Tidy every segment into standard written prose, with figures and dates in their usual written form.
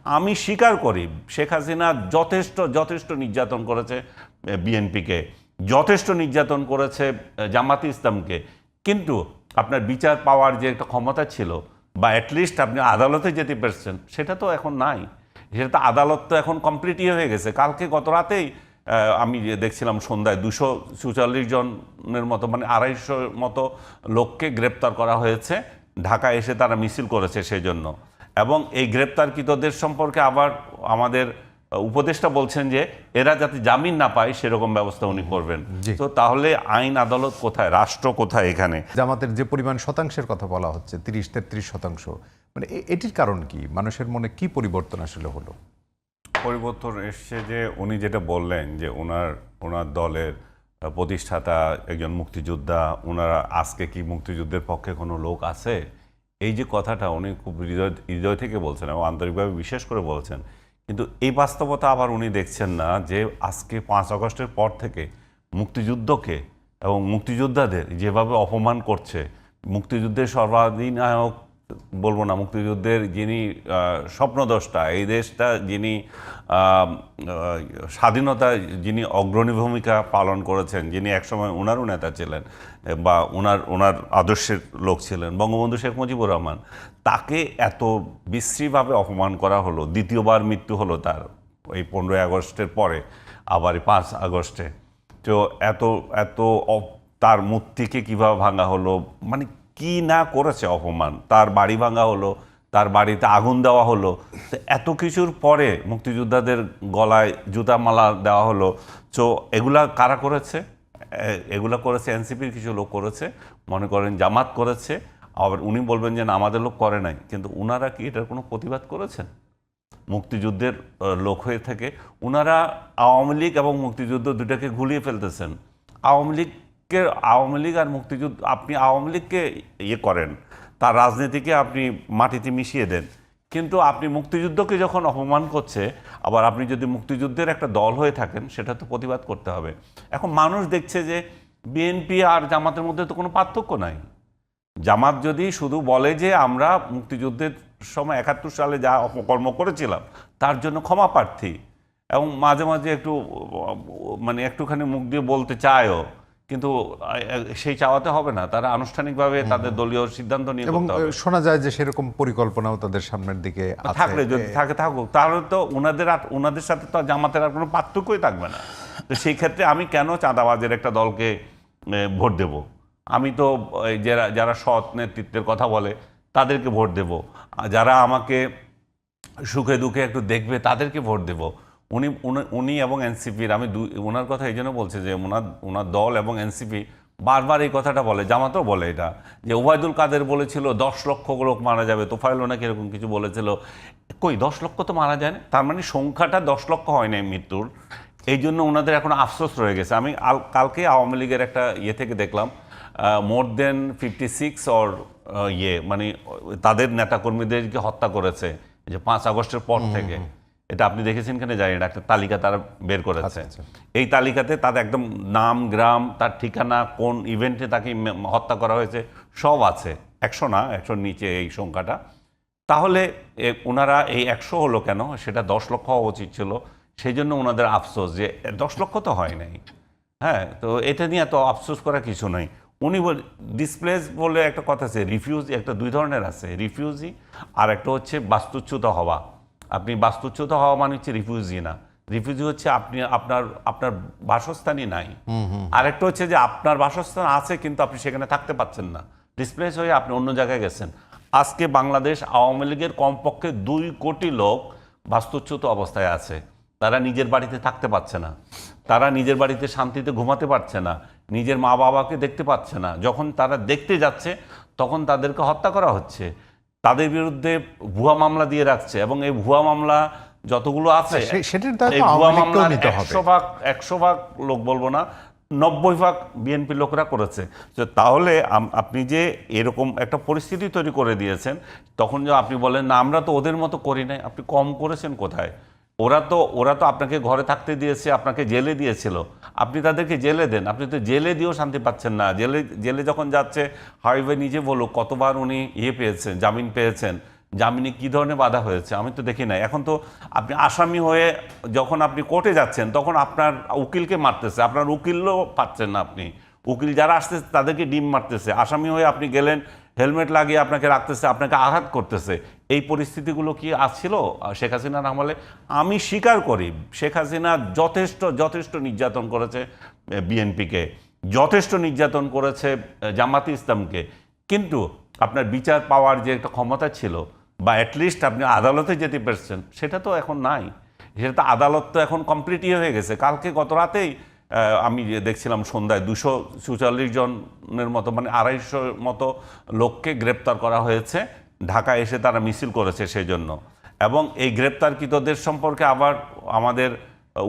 আমি স্বীকার করি শেখ হাসিনা যথেষ্ট যথেষ্ট নির্যাতন করেছে বিএনপিকে, যথেষ্ট নির্যাতন করেছে জামাতে ইসলামকে, কিন্তু আপনার বিচার পাওয়ার যে একটা ক্ষমতা ছিল বা অ্যাটলিস্ট আপনি আদালতে যেতে পারছেন, সেটা তো এখন নাই। সেটা তো আদালত তো এখন কমপ্লিটই হয়ে গেছে। কালকে গত রাতেই আমি যে দেখছিলাম সন্ধ্যায় 244 জনের মতো, মানে 250 মতো লোককে গ্রেপ্তার করা হয়েছে। ঢাকায় এসে তারা মিছিল করেছে সেই জন্য। এবং এই গ্রেপ্তারকৃতদের সম্পর্কে আবার আমাদের উপদেষ্টা বলছেন যে এরা যাতে জামিন না পায় সেরকম ব্যবস্থা উনি করবেন। তো তাহলে আইন আদালত কোথায়, রাষ্ট্র কোথায় এখানে? জামাতের যে পরিমাণ শতাংশের কথা বলা হচ্ছে 30-33%, মানে এটির কারণ কি? মানুষের মনে কি পরিবর্তন আসলে হলো? পরিবর্তন এসছে যে উনি যেটা বললেন যে ওনার দলের প্রতিষ্ঠাতা একজন মুক্তিযোদ্ধা, ওনারা আজকে কি মুক্তিযুদ্ধের পক্ষে কোনো লোক আছে? এই যে কথাটা উনি খুব হৃদয় থেকে বলছেন এবং আন্তরিকভাবে বিশ্বাস করে বলছেন। কিন্তু এই বাস্তবতা আবার উনি দেখছেন না যে আজকে 5 আগস্টের পর থেকে মুক্তিযুদ্ধকে এবং মুক্তিযোদ্ধাদের যেভাবে অপমান করছে, মুক্তিযুদ্ধের সর্বাধিনায়ক বলবো না, মুক্তিযুদ্ধের যিনি স্বপ্নদ্রষ্টা, এই দেশটা যিনি স্বাধীনতা যিনি অগ্রণী ভূমিকা পালন করেছেন, যিনি একসময় ওনারও নেতা ছিলেন বা ওনার আদর্শের লোক ছিলেন, বঙ্গবন্ধু শেখ মুজিবুর রহমান, তাকে এত বিশ্রীভাবে অপমান করা হলো। দ্বিতীয়বার মৃত্যু হলো তার এই 15ই আগস্টের পরে, আবার 5 আগস্টে। তো এত তার মূর্তিকে কীভাবে ভাঙা হলো, মানে কি না করেছে অপমান। তার বাড়ি ভাঙা হলো, তার বাড়িতে আগুন দেওয়া হলো। তো এত কিছুর পরে মুক্তিযোদ্ধাদের গলায় জুতা মালা দেওয়া হলো। তো এগুলা কারা করেছে? এগুলা করেছে এনসিপির কিছু লোক করেছে, মনে করেন জামাত করেছে। আবার উনি বলবেন যে না আমাদের লোক করে নাই, কিন্তু উনারা কি এটার কোনো প্রতিবাদ করেছেন? মুক্তিযুদ্ধের লোক হয়ে থেকে উনারা আওয়ামী লীগ এবং মুক্তিযুদ্ধ দুটাকে ঘুলিয়ে ফেলতেছেন। আওয়ামী লীগ আর মুক্তিযুদ্ধ, আপনি আওয়ামী লীগকে ইয়ে করেন, তার রাজনীতিকে আপনি মাটিতে মিশিয়ে দেন, কিন্তু আপনি মুক্তিযুদ্ধকে যখন অপমান করছে, আবার আপনি যদি মুক্তিযুদ্ধের একটা দল হয়ে থাকেন, সেটা তো প্রতিবাদ করতে হবে। এখন মানুষ দেখছে যে বিএনপি আর জামাতের মধ্যে তো কোনো পার্থক্য নাই। জামাত যদি শুধু বলে যে আমরা মুক্তিযুদ্ধের সময় 71 সালে যা অপকর্ম করেছিলাম তার জন্য ক্ষমা প্রার্থী, এবং মাঝে মাঝে একটু মানে একটুখানি মুখ দিয়ে বলতে চায়ও, কিন্তু সেই চাওয়াতে হবে না, তারা আনুষ্ঠানিকভাবে তাদের দলীয় সিদ্ধান্ত নিয়ে এবং করতে হবে। শোনা যায় যে সেরকম পরিকল্পনাও তাদের সামনের দিকে আছে। থাকলে যদি থাকুক, তাহলে তো ওনাদের সাথে তো জামাতের আর কোনো পার্থক্যই থাকবে না। তো সেই ক্ষেত্রে আমি কেন চাঁদাবাজের একটা দলকে ভোট দেব? আমি তো যারা সৎ নেতৃত্বের কথা বলে তাদেরকে ভোট দেব, যারা আমাকে সুখে দুঃখে একটু দেখবে তাদেরকে ভোট দেব। উনি এবং এনসিপির, আমি ওনার কথা এই জন্য বলছি যে ওনার দল এবং এনসিপি বারবার এই কথাটা বলে, জামাতও বলে এটা, যে ওবায়দুল কাদের বলেছিল 10 লক্ষ লোক মারা যাবে, তোফায়েলও নাকি এরকম কিছু বলেছিল। কই 10 লক্ষ তো মারা যায় না, তার মানে সংখ্যাটা 10 লক্ষ হয় নাই মৃত্যুর। এই জন্য ওনাদের এখন আফসোস রয়ে গেছে। আমি কালকে আওয়ামী লীগের একটা ইয়ে থেকে দেখলাম মোর দেন 56 অর মানে তাদের নেতাকর্মীদেরকে হত্যা করেছে যে 5 আগস্টের পর থেকে। এটা আপনি দেখেছেন কিনা জানি না, একটা তালিকা তারা বের করেছে। এই তালিকাতে তাদের একদম নাম, গ্রাম, তার ঠিকানা, কোন ইভেন্টে তাকে হত্যা করা হয়েছে সব আছে। 100 না, 100 নিচে এই সংখ্যাটা। তাহলে ওনারা এই 100 হলো কেন? সেটা 10 লক্ষ হওয়া উচিত ছিল। সেই জন্য ওনাদের আফসোস যে 10 লক্ষ তো হয় নাই। হ্যাঁ, তো এটা নিয়ে তো আফসোস করার কিছু নাই। উনি ডিসপ্লেস বলে একটা কথা আছে, রিফিউজি, একটা 2 ধরনের আছে, রিফিউজি আর একটা হচ্ছে বাস্তুচ্যুত হওয়া। আপনি বাস্তুচ্যুত হওয়া মানে হচ্ছে রিফিউজি না। রিফিউজি হচ্ছে আপনি আপনার বাসস্থানই নাই। আরেকটা হচ্ছে যে আপনার বাসস্থান আছে কিন্তু আপনি সেখানে থাকতে পাচ্ছেন না, ডিসপ্লেস হয়ে আপনি অন্য জায়গায় গেছেন। আজকে বাংলাদেশ আওয়ামী লীগের কমপক্ষে 2 কোটি লোক বাস্তুচ্যুত অবস্থায় আছে। তারা নিজের বাড়িতে থাকতে পারছে না, তারা নিজের বাড়িতে শান্তিতে ঘুমাতে পারছে না, নিজের মা বাবাকে দেখতে পাচ্ছে না। যখন তারা দেখতে যাচ্ছে তখন তাদেরকে হত্যা করা হচ্ছে, তাদের বিরুদ্ধে ভুয়া মামলা দিয়ে রাখছে, এবং এই ভুয়া মামলা যতগুলো আছে এই ভুয়া মামলা 100 ভাগ লোক বলবো না, 90 ভাগ বিএনপি লোকরা করেছে। তাহলে আপনি যে এরকম একটা পরিস্থিতি তৈরি করে দিয়েছেন, তখন যে আপনি বলেন না আমরা তো ওদের মতো করি নাই, আপনি কম করেছেন কোথায়? ওরা তো আপনাকে ঘরে থাকতে দিয়েছে, আপনাকে জেলে দিয়েছিল, আপনি তাদেরকে জেলে দেন। আপনি তো জেলে দিয়েও শান্তি পাচ্ছেন না। জেলে যখন যাচ্ছে, হাবিবে নিজে বলুক কতবার উনি পেয়েছেন, জামিন পেয়েছেন, জামিনে কি ধরনের বাধা হয়েছে আমি তো দেখি না। এখন তো আপনি আসামি হয়ে যখন আপনি কোর্টে যাচ্ছেন তখন আপনার উকিলকে মারতেছে, আপনার উকিলও পাচ্ছেন না, আপনি উকিল যারা আসতেছে তাদেরকে ডিম মারতেছে। আসামি হয়ে আপনি গেলেন, হেলমেট লাগিয়ে আপনাকে রাখতেছে, আপনাকে আঘাত করতেছে। এই পরিস্থিতিগুলো কি আসছিল শেখ হাসিনার আমলে? আমি স্বীকার করি শেখ হাসিনা যথেষ্ট নির্যাতন করেছে বিএনপিকে, যথেষ্ট নির্যাতন করেছে জামাতে ইসলামকে, কিন্তু আপনার বিচার পাওয়ার যে একটা ক্ষমতা ছিল বা অ্যাটলিস্ট আপনি আদালতে যেতে পারছেন সেটা তো এখন নাই। সেটা তো আদালত তো এখন কমপ্লিটই হয়ে গেছে। কালকে গত রাতেই আমি যে দেখছিলাম সন্ধ্যায় 244 জনের মতো, মানে 250 মতো লোককে গ্রেপ্তার করা হয়েছে। ঢাকা এসে তারা মিছিল করেছে সেই জন্য। এবং এই গ্রেপ্তারকৃতদের সম্পর্কে আবার আমাদের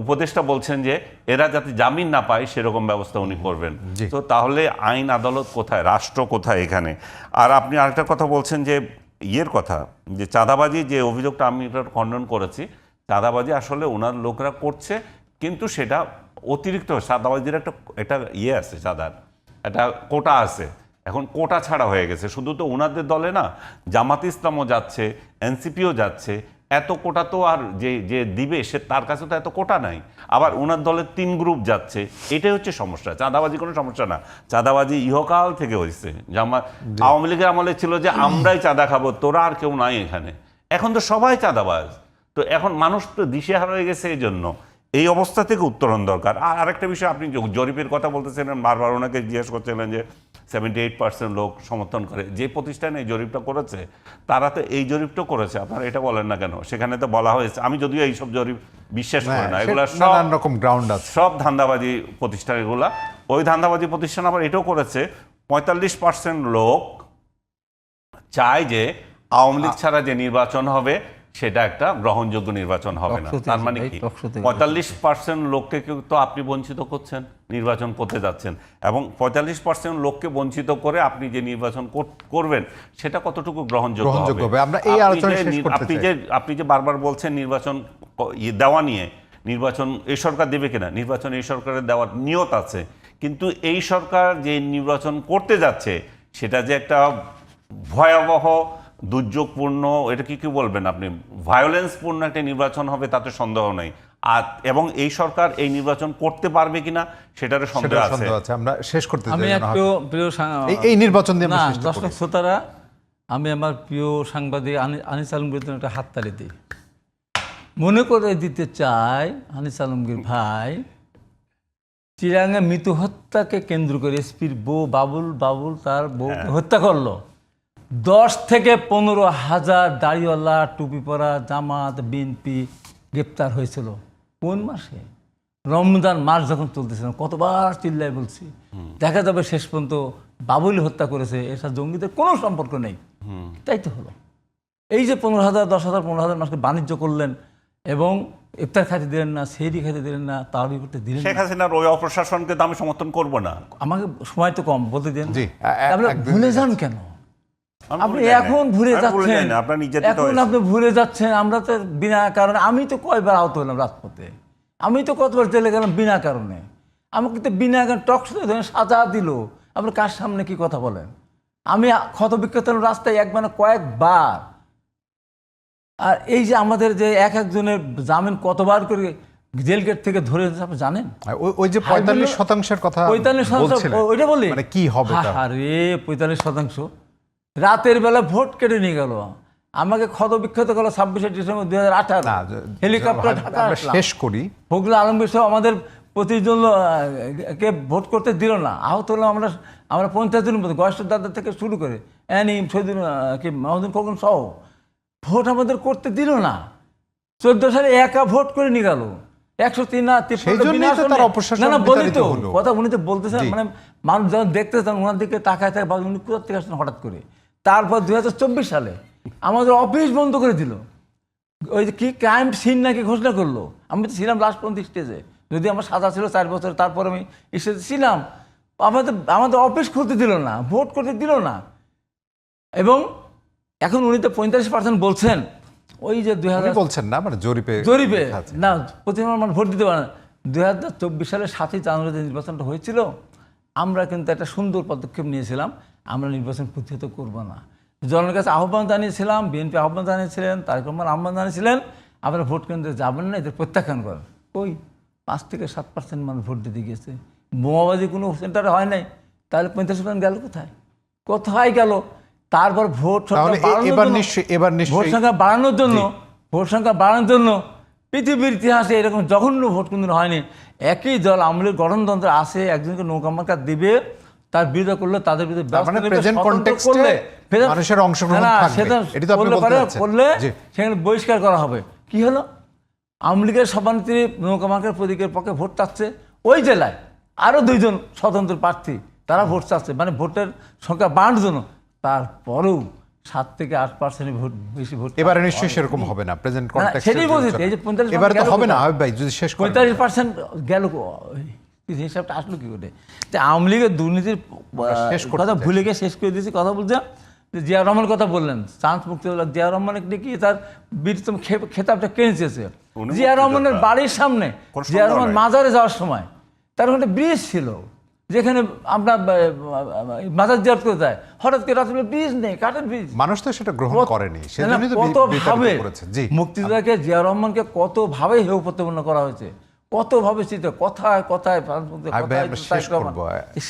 উপদেষ্টা বলছেন যে এরা যাতে জামিন না পায় সেরকম ব্যবস্থা উনি করবেন। তো তাহলে আইন আদালত কোথায়, রাষ্ট্র কোথায় এখানে? আর আপনি আরেকটা কথা বলছেন যে ইয়ের কথা, যে চাঁদাবাজি, যে অভিযোগটা আমি এটা খণ্ডন করেছি। চাঁদাবাজি আসলে ওনার লোকরা করছে, কিন্তু সেটা অতিরিক্ত। চাঁদাবাজির একটা ইয়ে আছে, চাঁদার একটা কোটা আছে। এখন কোটা ছাড়া হয়ে গেছে। শুধু তো ওনাদের দলে না, জামাত ইসলামও যাচ্ছে, এনসিপিও যাচ্ছে। এত কোটা তো আর যে দিবে সে তার কাছে তো এত কোটা নাই। আবার ওনার দলের 3 গ্রুপ যাচ্ছে, এটাই হচ্ছে সমস্যা। চাঁদাবাজি কোনো সমস্যা না, চাঁদাবাজি ইহকাল থেকে হয়েছে। আওয়ামী লীগের আমলে ছিল যে আমরাই চাঁদা খাবো, তোরা আর কেউ নাই এখানে। এখন তো সবাই চাঁদাবাজ। তো এখন মানুষ তো দিশেহারা হয়ে গেছে। এই জন্য এই অবস্থা থেকে উত্তরণ দরকার। আর আরেকটা বিষয়, আপনি জরিপের কথা বলতেছিলেন, বারবার ওনাকে জিজ্ঞেস করছিলেন যে 78% লোক সমর্থন করে। যে প্রতিষ্ঠানে এই জরিপটা করেছে তারা তো এই জরিপটা করেছে, আপনারা এটা বলেন না কেন? সেখানে তো বলা হয়েছে, আমি যদিও এইসব জরিপ বিশ্বাস করি না, এগুলো নানান রকম গ্রাউন্ড আছে, সব ধান্দাবাজি প্রতিষ্ঠান এগুলা। ওই ধান্দাবাজি প্রতিষ্ঠান আবার এটাও করেছে 45% লোক চায় যে আওয়ামী লীগ ছাড়া যে নির্বাচন হবে সেটা একটা গ্রহণযোগ্য নির্বাচন হবে না। তার মানে কি 45% লোককে তো আপনি বঞ্চিত করছেন, নির্বাচন করতে যাচ্ছেন, এবং 45% লোককে বঞ্চিত করে আপনি যে নির্বাচন করবেন সেটা কতটুকু গ্রহণযোগ্য হবে? আমরা এই আলোচনা শেষ করতে চাই। আপনি যে বারবার বলছেন নির্বাচন দেওয়া নিয়ে, নির্বাচন এই সরকার দেবে কিনা, নির্বাচন এই সরকারের দেওয়ার নিয়ত আছে, কিন্তু এই সরকার যে নির্বাচন করতে যাচ্ছে সেটা যে একটা ভয়াবহ দুর্যোগপূর্ণ, এটা কি বলবেন আপনি, ভায়োলেন্সপূর্ণ একটা নির্বাচন হবে তাতে সন্দেহ নেই। আর এবং এই সরকার এই নির্বাচন করতে পারবে কিনা সেটারও সন্দেহ আছে। আমরা শেষ করতে চাই। আমি একটু প্রিয় এই নির্বাচন নিয়ে দর্শক শ্রোতারা, আমি আমার প্রিয় সাংবাদিক আনিস আলমগীর একটা হাততালি দিই। মনে করে দিতে চাই, আনিস আলমগীর ভাই চিরাঙ্গে মৃত্যু হত্যাকে কেন্দ্র করে এসপির বউ বাবুল তার বউকে হত্যা করলো। 10 থেকে 15,000 দাড়িওয়ালা টুপি পরা জামাত বিএনপি গ্রেপ্তার হয়েছিল। কোন মাসে? রমজান মাস যখন চলতেছিল। কতবার চিল্লাই বলছি, দেখা যাবে শেষ পর্যন্ত বাবুল হত্যা করেছে, এর সাথে জঙ্গিদের কোনো সম্পর্ক নেই। তাই তো হলো। এই যে 15,000, 10,000, 15,000 মানুষকে বাণিজ্য করলেন এবং ইফতার খাইতে দিলেন না, সেহরি খাইতে দিলেন না, তারাবি করতে দিলেন না। শেখ হাসিনার ওই অপ্রশাসনকে তো আমি সমর্থন করব না। আমাকে সময় তো কম, বলতে দিন। ভুলে যান কেন? আপনি এখন ভুলে যাচ্ছেন, এখন আপনি ভুলে যাচ্ছেন। আমরা তো বিনা কারণে, আমি তো কয়বার আহত হলাম রাজপথে, আমি তো কতবার জেলে গেলাম বিনা কারণে। আমাকে তো বিনা কারণে টক শুনে সাজা দিল। আপনি কার সামনে কি কথা বলেন? আমি ক্ষত বিক্ষত রাস্তায় একবার কয়েকবার। আর এই যে আমাদের যে একজনের জামিন কতবার করে জেল গেট থেকে ধরে, আপনি জানেন? ওই যে 45% কথা 45%, ওইটা বলি মানে কি হবে? আরে 45% রাতের বেলা ভোট কেটে নিয়ে গেল। আমাকে ক্ষত বিক্ষত গেল 26শে ডিসেম্বর 2018 হেলিকপ্টার ঢাকা শেষ করি। ফখরুল আলমগীর সহ আমাদের প্রতিজন কে ভোট করতে দিল না। আহত হলাম আমরা 50 জনের মতো, গয়েশ্বর দাদা থেকে শুরু করে এনিম শহীদুল কি মাহমুদুল খোকন সহ ভোট আমাদের করতে দিল না। 14 সালে একা ভোট করে নিয়ে গেল 103 না 53 না বলি তো কথা। উনি তো বলতেছেন, মানে মানুষ যখন দেখতেছেন ওনার দিকে তাকায় থাকে, উনি কোথা থেকে আসছেন হঠাৎ করে। তারপর 2024 সালে আমাদের অফিস বন্ধ করে দিল। ওই যে কি ক্রাইম সিন নাকি ঘোষণা করলো। আমি তো ছিলাম লাস্ট পর্যন্ত স্টেজে, যদি আমার সাজা ছিল 4 বছর, তারপর আমি স্টেজে ছিলাম। আমাদের অফিস খুলতে দিল না, ভোট করতে দিল না। এবং এখন উনি তো 45% বলছেন। ওই যে 2000 বলছেন না, মানে জরিপে না, প্রতিবার মানুষ ভোট দিতে পারে না। 2024 সালে 7ই জানুয়ারিতে নির্বাচনটা হয়েছিল। আমরা কিন্তু একটা সুন্দর পদক্ষেপ নিয়েছিলাম, আমরা নির্বাচন প্রতিহত করব না। জনগণের কাছে আহ্বান জানিয়েছিলাম, বিএনপি আহ্বান জানিয়েছিলেন, তারেক রহমান আহ্বান জানিয়েছিলেন, আপনারা ভোট কেন্দ্রে যাবেন না, এদের প্রত্যাখ্যান করেন। ওই 5 থেকে 7% মানুষ ভোট দিতে গিয়েছে। বোমাবাজি কোনো সেন্টারে হয় নাই, তাহলে 50% গেল কোথায়? কোথায় গেল? তারপর ভোট তাহলে এবার নিশ্চয়ই ভোট সংখ্যা বাড়ানোর জন্য পৃথিবীর ইতিহাসে এরকম জঘন্য ভোট কোনদিন হয়নি। একই দল আমলের গঠনতন্ত্র আসে, একজনকে নৌকা মার্কা দিবে, তার বিরোধিতা করলে তাদের বিরুদ্ধে ব্যবস্থা নেবে, প্রেজেন্ট স্বতন্ত্র কনটেক্সটে করলে মানুষের অংশগ্রহণ না, থাকবে। সেটা এটি তো আপনি করলে বলতে পারে, চাচ্ছেন। করলে জি। সেখানে বহিষ্কার করা হবে। কি হলো? আওয়ামী লীগের সভানেত্রী নৌকা মার্কার প্রতীকের পক্ষে ভোট চাচ্ছে, ওই জেলায় আরও 2 জন স্বতন্ত্র প্রার্থী তারা ভোট চাচ্ছে, মানে ভোটের সংখ্যা বাড়ানোর জন্য। তারপরেও 7 থেকে 8% ভোট বেশি ভোট। এবারে নিশ্চয়ই সেরকম হবে না, প্রেজেন্ট কনটেক্সট সেটাই বলছি, এই যে 45% এবারে তো গেল হবে না। কোথায়? হাবিব ভাই যদি শেষ করেন। 45% গেল হিসাবটা আসলো কি করে? যে আওয়ামী লীগের দুর্নীতির শেষ করতে কথা চাই। ভুলে গিয়ে শেষ করে দিয়েছি। কথা বলছে যে জিয়া রহমানের কথা বললেন, চান্স মুক্তিযোদ্ধা জিয়া রহমানের কি তার বীরতম খেতাবটা কেড়ে চেয়েছে। উনি জিয়া রহমানের মুক্তিযোদ্ধা। বাড়ির সামনে কোনো জিয়া সন্দেহ রহমান নাই। মাজারে যাওয়ার সময় তার ওখানে ব্রিজ ছিল, যেখানে আমরা মাজার জিয়ারত করে যায়, হঠাৎ করে রাত্রে ব্রিজ নেই, কাঠের ব্রিজ। মানুষ তো সেটা গ্রহণ করেনি, সেজন্যই তো কতভাবে বিতাড়িত করেছে। জি, মুক্তিযোদ্ধাকে জিয়া রহমানকে কতভাবে হেয় প্রতিপন্ন করা হয়েছে, কতভাবে চিন্তা, কথায় কথায় আমরা শেষ করবো।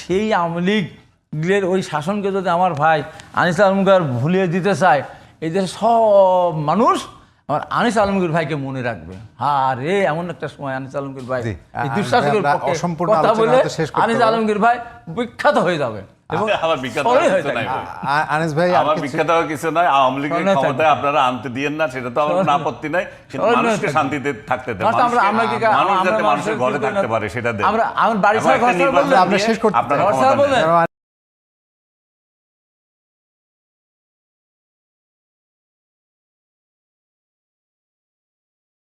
সেই আওয়ামী লীগের ওই শাসনকে যদি আমার ভাই আনিস আলমগীর ভুলিয়ে দিতে চায়, এই দেশের সব মানুষ আমার আনিস আলমগীর ভাইকে মনে রাখবে। রে এমন একটা সময় আনিস আলমগীর ভাই জি, এই দুঃশাসকের আমরা পক্ষে অসম্পূর্ণ কথা আলোচনা বলে হয়তো শেষ করতে আনিস পারবো। আলমগীর ভাই বিখ্যাত হয়ে যাবে এবং আমার বিখ্যাত স্মরণীয় হওয়ার হয়ে কিছু নাই থাকবে। ভাই। আনিস ভাই আর আমার কিছু- বিখ্যাত হওয়ার কিছু নাই। আওয়ামী লীগের স্মরণীয় ক্ষমতায় থাকবে। আপনারা আনতে দিয়েন না, সেটা তো আমার কোনো আপত্তি নাই, কিন্তু স্মরণীয় মানুষকে থাকবে। শান্তিতে থাকতে দেন, আমরা মানুষকে- আমরা কি মানুষ আমরা যাতে মানুষের ঘরে মানুষের থাকতে পারে সেটা দেন। আমরা আমার বাড়ি এবং ছাড়া একটা ঘর ছাড়া নির্বাচন বললেন? আমরা শেষ করতে আপনারা ঘর ক্ষমতা ছাড়া নেন। বললেন?